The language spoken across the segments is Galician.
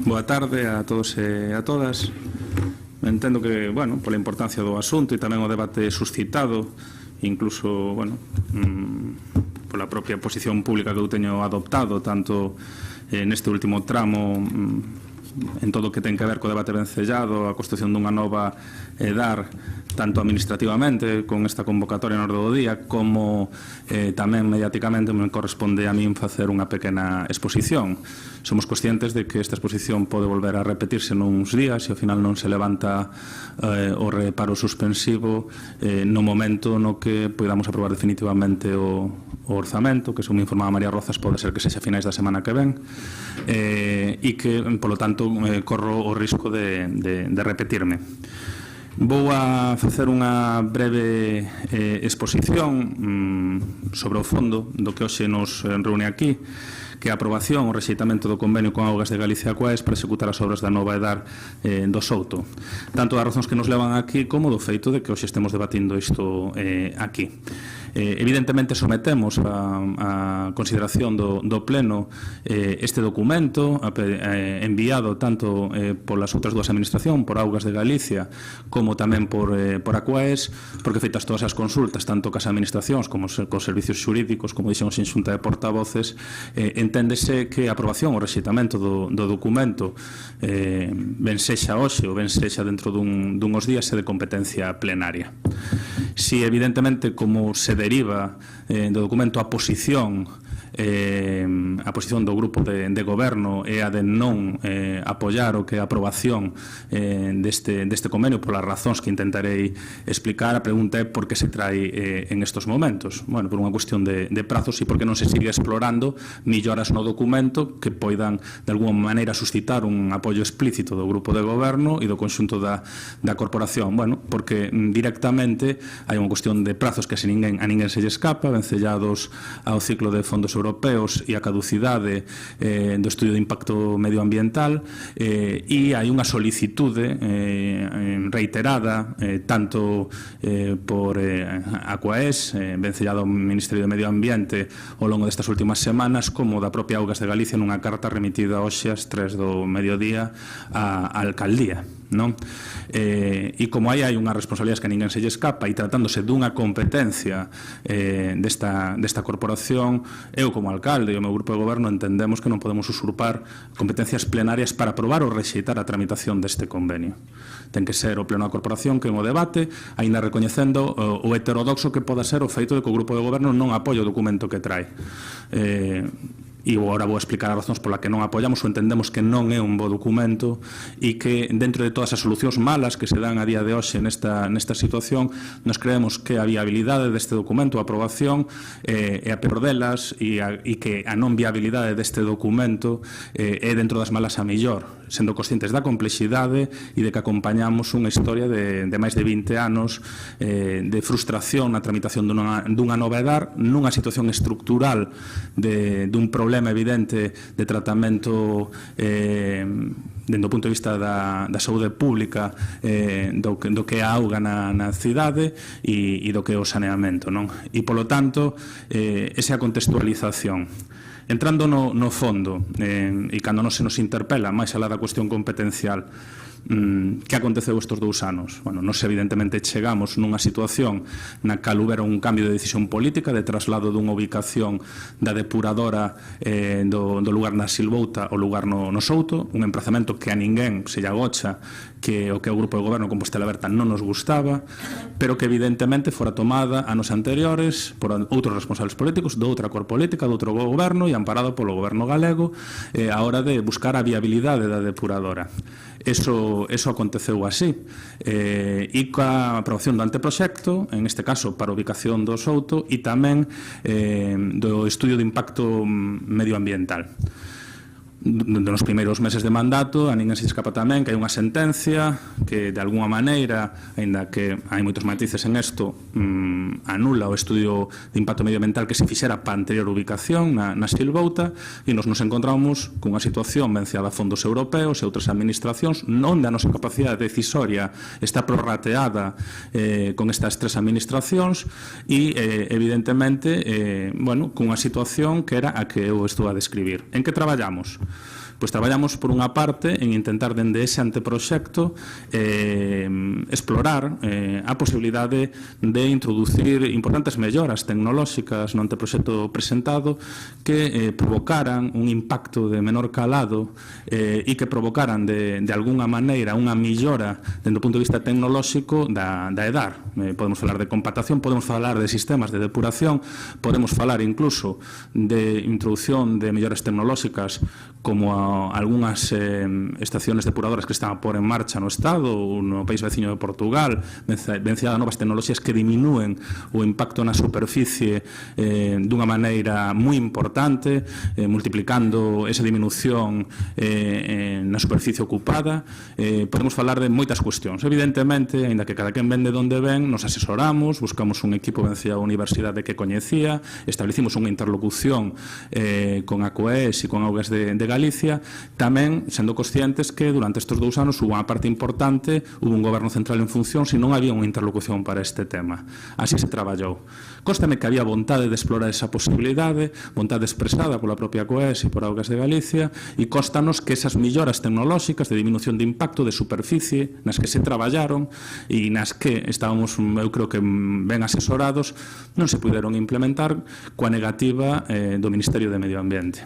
Boa tarde a todos e a todas. Entendo que, bueno, pola importancia do asunto e tamén o debate suscitado, incluso, bueno, pola propia posición pública que eu teño adoptado, tanto neste último tramo, en todo o que ten que ver co debate vencellado, a construción dunha nova EDAR, tanto administrativamente, con esta convocatoria no orde do día, como tamén mediáticamente me corresponde a min facer unha pequena exposición. Somos conscientes de que esta exposición pode volver a repetirse nuns días e ao final non se levanta o reparo suspensivo no momento no que podamos aprobar definitivamente o orzamento, que según informaba María Rozas pode ser que sexa a finais da semana que ven, e que, polo tanto, corro o risco de repetirme. Vou a facer unha breve exposición sobre o fondo do que hoxe nos reúne aquí, que é a aprobación, o rexeitamento do convenio con Augas de Galicia e Coaes para executar as obras da nova EDAR do Souto. Tanto das razóns que nos levan aquí como do feito de que hoxe estemos debatindo isto aquí. Evidentemente sometemos a consideración do Pleno este documento enviado tanto polas outras dúas administracións, por Augas de Galicia como tamén por Aquaes, porque feitas todas as consultas, tanto cas administracións como cos servicios xurídicos, como dixemos en xunta de portavoces, enténdese que a aprobación ou rexeitamento do documento ben sexa hoxe ou ben sexa dentro dunhos días é de competencia plenaria. Si evidentemente como se deriva do documento a posición do grupo de goberno é a de non apoiar o que é a aprobación deste convenio polas razóns que intentarei explicar. A pregunta é por que se trae en estos momentos. Bueno, por unha cuestión de prazos e porque non se sigue explorando melloras no documento que poidan de alguma maneira suscitar un apoio explícito do grupo de goberno e do conxunto da corporación. Bueno, porque directamente hai unha cuestión de prazos que a ninguén se lle escapa, vencellados ao ciclo de fondos europeos e a caducidade do estudio de impacto medioambiental, e hai unha solicitude reiterada tanto por Aquaes, vencellado ao Ministerio de Medio Ambiente ao longo destas últimas semanas, como da propia Augas de Galicia nunha carta remitida hoxe ás 3 do mediodía á alcaldía. E como aí hai unha responsabilidade que a ninguén se lle escapa e tratándose dunha competencia desta corporación, eu como alcalde e o meu grupo de goberno entendemos que non podemos usurpar competencias plenarias para aprobar ou rexeitar a tramitación deste convenio. Ten que ser o pleno da corporación que en o debate, aínda recoñecendo o heterodoxo que poda ser o feito de que o grupo de goberno non apoia o documento que trae. E agora vou explicar as razóns pola que non apoiamos ou entendemos que non é un bo documento e que dentro de todas as solucións malas que se dan a día de hoxe nesta situación, nos creemos que a viabilidade deste documento, a aprobación, é a peor delas e que a non viabilidade deste documento é dentro das malas a mellor, sendo conscientes da complexidade e de que acompañamos unha historia de máis de 20 anos de frustración na tramitación dunha nova EDAR, nunha situación estructural dun problema evidente de tratamento dentro do punto de vista da saúde pública do que é a auga na cidade e do que é o saneamento, non? E, polo tanto, esa é a contextualización. Entrando no fondo, e cando non se nos interpela máis alá da cuestión competencial, que aconteceu estes 2 anos? Bueno, nós evidentemente chegamos nunha situación na cal houbera un cambio de decisión política de traslado dunha ubicación da depuradora do lugar na Silvouta ao lugar no Souto, un emprazamento que a ninguén se lle agocha que o que o grupo de goberno Compostela Aberta non nos gustaba, pero que evidentemente fora tomada anos anteriores por outros responsables políticos de outra cor política, de outro goberno e amparado polo goberno galego a hora de buscar a viabilidade da depuradora. Eso aconteceu así e coa aprobación do anteproxecto, en este caso para a ubicación do Souto e tamén do estudio de impacto medioambiental. Nos primeiros meses de mandato, a ninguén se escapa tamén que hai unha sentencia que de alguna maneira, aínda que hai moitos matices en isto, anula o estudio de impacto medioambiental que se fixera para a anterior ubicación na Silvouta, e nos encontramos cunha situación venciada a fondos europeos e outras administracións onde a nosa capacidade decisoria está prorrateada con estas 3 administracións e evidentemente cunha situación que era a que eu estou a describir. En que traballamos? Pois traballamos, por unha parte, en intentar, dende ese anteproxecto, explorar a posibilidade de introducir importantes melloras tecnolóxicas no anteproxecto presentado que provocaran un impacto de menor calado e que provocaran, de alguna maneira, unha millora, dende o punto de vista tecnolóxico, da EDAR. Podemos falar de compactación, podemos falar de sistemas de depuración, podemos falar incluso de introducción de melloras tecnolóxicas como algunhas estaciones depuradoras que están a pôr en marcha no Estado ou no país veciño de Portugal, vencida a novas tecnoloxías que diminúen o impacto na superficie dunha maneira moi importante, multiplicando esa diminución na superficie ocupada. Podemos falar de moitas cuestións. Evidentemente, aínda que cada quen vende donde ven, nos asesoramos, buscamos un equipo vencida a universidade que coñecía, establecimos unha interlocución con a COES e con Augas de Galicia, tamén sendo conscientes que durante estes 2 anos hubo unha parte importante, hubo un goberno central en función, se non había unha interlocución para este tema. Así se traballou. Cóstame que había vontade de explorar esa posibilidade, vontade expresada pola propia COES e por Augas de Galicia, e cóstanos que esas melloras tecnolóxicas de diminución de impacto de superficie nas que se traballaron e nas que estábamos, eu creo que ben asesorados, non se puderon implementar coa negativa do Ministerio de Medio Ambiente.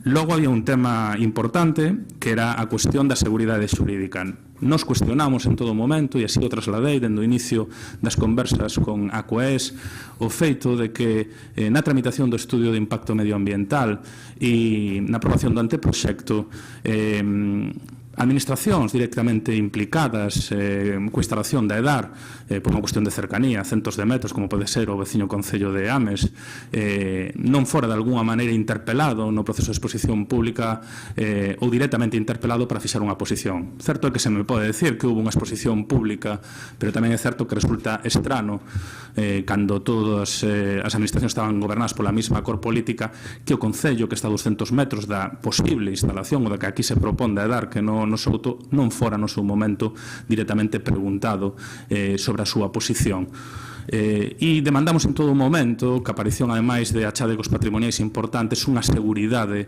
Logo había un tema importante que era a cuestión da seguridade xurídica. Nos cuestionamos en todo momento, e así o trasladei dende o inicio das conversas con a COES, o feito de que na tramitación do estudio de impacto medioambiental e na aprobación do anteproxecto administracións directamente implicadas coa instalación da EDAR por unha cuestión de cercanía, centos de metros, como pode ser o veciño concello de Ames, non fora de alguna maneira interpelado no proceso de exposición pública ou directamente interpelado para fixar unha posición. Certo é que se me pode decir que houve unha exposición pública, pero tamén é certo que resulta estrano cando todas as administracións estaban gobernadas pola mesma cor política que o concello que está a 200 metros da posible instalación ou da que aquí se propón da EDAR, que no Souto, non fora no seu momento directamente preguntado sobre a súa posición. E demandamos en todo momento que aparición, ademais de achadegos patrimoniais importantes, unha seguridade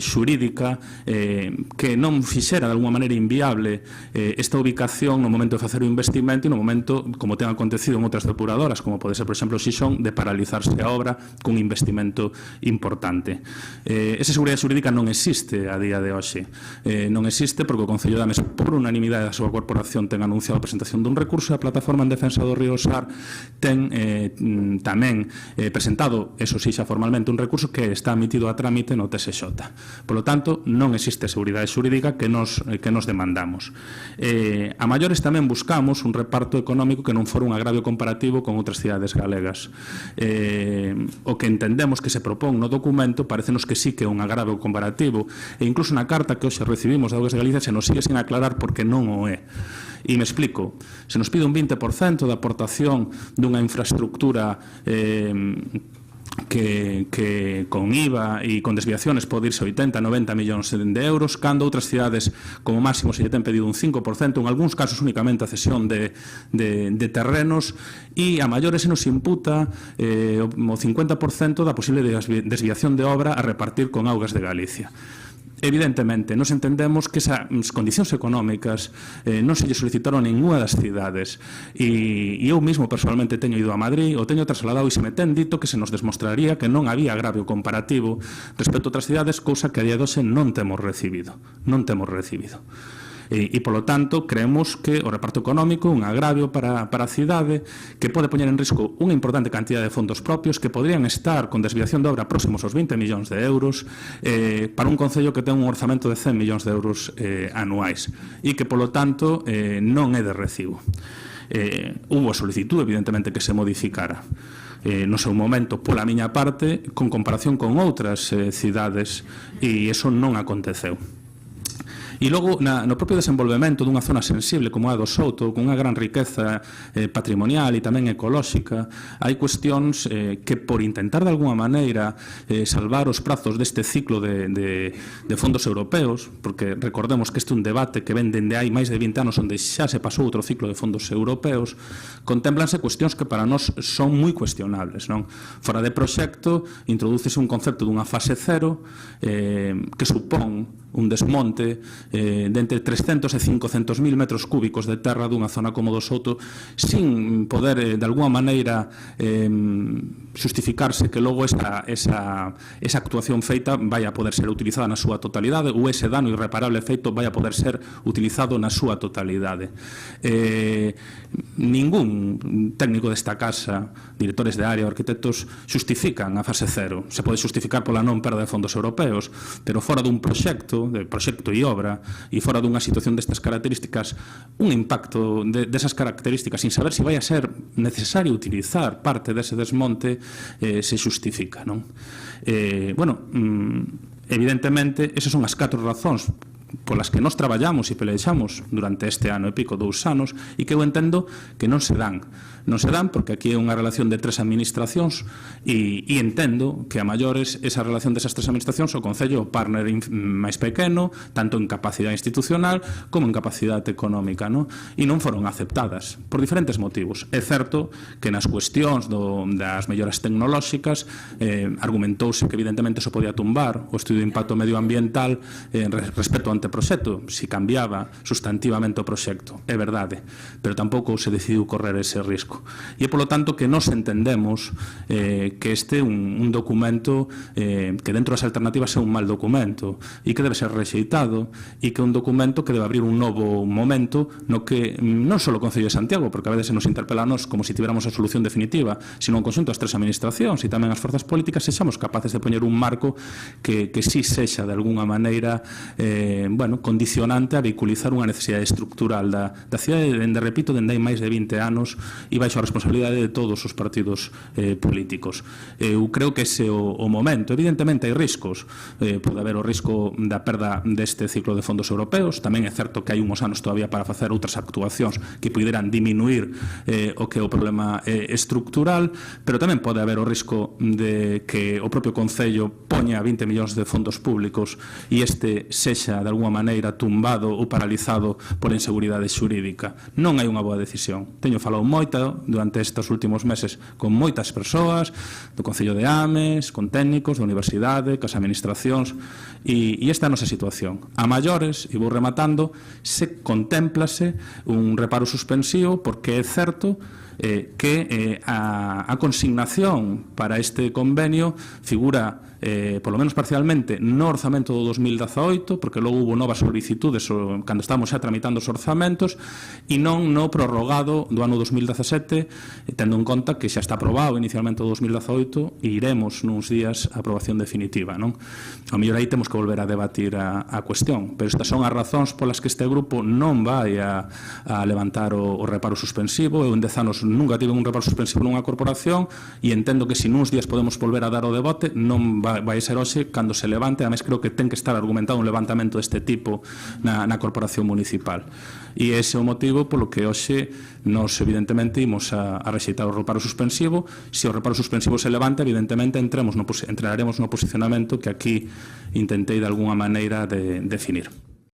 xurídica que non fixera de alguma maneira inviable esta ubicación no momento de facer o investimento e no momento, como ten acontecido en outras depuradoras, como pode ser, por exemplo, Xixón, de paralizarse a obra cun investimento importante. Esa seguridade xurídica non existe a día de hoxe. Non existe porque o Concello de Ames, por unanimidade da súa corporación, ten anunciado a presentación dun recurso e a Plataforma en Defensa do Río Sar ten tamén presentado, eso sí, xa formalmente, un recurso que está admitido a trámite no TSX. Por lo tanto, non existe seguridade xurídica que nos demandamos. A maiores tamén buscamos un reparto económico que non fora un agravio comparativo con outras cidades galegas. O que entendemos que se propón no documento parecenos que sí que é un agravio comparativo, e incluso na carta que hoxe recibimos de Augas de Galicia se nos sigue sin aclarar porque non o é. E me explico, se nos pide un 20% de aportación dunha infraestructura que con IVA e con desviaciones pode irse 80, 90 millóns de euros, cando outras cidades como máximo se lle ten pedido un 5%, en algúns casos únicamente a cesión de terrenos, e a maiores se nos imputa o 50% da posible desviación de obra a repartir con Augas de Galicia. Evidentemente, nos entendemos que esas condicións económicas non se lle solicitaron a ninguna das cidades, e eu mesmo personalmente teño ido a Madrid, o teño trasladado e se me ten dito que se nos demostraría que non había agravio comparativo respecto a outras cidades, cousa que a día de hoxe non temos recibido. E, polo tanto, creemos que o reparto económico é un agravio para a cidade que pode poñer en risco unha importante cantidad de fondos propios que podrían estar con desviación de obra próximos aos 20 millóns de euros para un concello que ten un orzamento de 100 millóns de euros anuais e que, polo tanto, non é de recibo. Hubo solicitud, evidentemente, que se modificara no seu momento, pola miña parte, con comparación con outras cidades, e iso non aconteceu. E logo, no propio desenvolvemento dunha zona sensible como a do Souto, con unha gran riqueza patrimonial e tamén ecolóxica, hai cuestións que, por intentar de alguna maneira salvar os prazos deste ciclo de fondos europeos, porque recordemos que este é un debate que ven dende hai máis de 20 anos onde xa se pasou outro ciclo de fondos europeos, contemplanse cuestións que para nós son moi cuestionables, non? Fora de proxecto, introdúcese un concepto dunha fase cero que supón un desmonte de entre 300 e 500.000 metros cúbicos de terra dunha zona como do Souto sin poder, de alguna maneira, justificarse que logo esa actuación feita vai a poder ser utilizada na súa totalidade ou ese dano irreparable feito vai a poder ser utilizado na súa totalidade. Ningún técnico desta casa, directores de área ou arquitectos, justifican a fase cero. Se pode justificar pola non perda de fondos europeos, pero fora dun proxecto, de proxecto e obra, e fora dunha situación destas características, un impacto desas características sin saber se vai a ser necesario utilizar parte dese desmonte se justifica, non? Evidentemente, esas son as 4 razóns polas que nós traballamos e pelexamos durante este ano e pico, 2 anos, e que eu entendo que non se dan. Non se dan porque aquí é unha relación de 3 administracións e entendo que a maiores esa relación desas 3 administracións o Concello o partner máis pequeno, tanto en capacidade institucional como en capacidade económica, non? E non foron aceptadas por diferentes motivos. É certo que nas cuestións das melloras tecnolóxicas argumentouse que evidentemente eso podía tumbar o estudio de impacto medioambiental respecto ao anteproxecto, se cambiaba sustantivamente o proxecto. É verdade, pero tampouco se decidiu correr ese risco. E é, polo tanto, que nós entendemos que este é un documento que dentro das alternativas é un mal documento e que debe ser rexeitado e que é un documento que debe abrir un novo momento no que non só o Concello de Santiago, porque a veces nos interpelanos como se tiveramos a solución definitiva, sino en conxunto as 3 administracións e tamén as forzas políticas sexamos capaces de poñer un marco que sí sexa de alguna maneira condicionante a vehiculizar unha necesidade estructural da cidade, repito, dende hai máis de 20 anos e baixo a responsabilidade de todos os partidos políticos. Eu creo que ese é o momento. Evidentemente hai riscos. Pode haber o risco da perda deste ciclo de fondos europeos. Tamén é certo que hai uns anos todavía para facer outras actuacións que puderan diminuir o que é o problema estructural, pero tamén pode haber o risco de que o propio Concello poña 20 millóns de fondos públicos e este sexa de alguma maneira tumbado ou paralizado por inseguridade xurídica. Non hai unha boa decisión. Teño falado moito durante estes últimos meses con moitas persoas do Concello de Ames, con técnicos da universidade, cas administracións e esta é a nosa situación. A maiores, e vou rematando, se contémplase un reparo suspensivo porque é certo que a consignación para este convenio figura polo menos parcialmente no orzamento do 2018, porque logo hubo novas solicitudes cando estábamos xa tramitando os orzamentos, e non no prorrogado do ano 2017, tendo en conta que xa está aprobado inicialmente o 2018 e iremos nuns días a aprobación definitiva, non? A mellor aí temos que volver a debatir a cuestión, pero estas son as razóns polas que este grupo non vai a levantar o reparo suspensivo. Eu en 10 anos nunca tive un reparo suspensivo nunha corporación e entendo que se nuns días podemos volver a dar o debate non vai ser hoxe cando se levante. Ademais, creo que ten que estar argumentado un levantamento deste tipo na corporación municipal. E ese é o motivo polo que hoxe nos, evidentemente, imos a rexeitar o reparo suspensivo. Se o reparo suspensivo se levanta, evidentemente, entraremos no posicionamento que aquí intentei de alguna maneira de definir.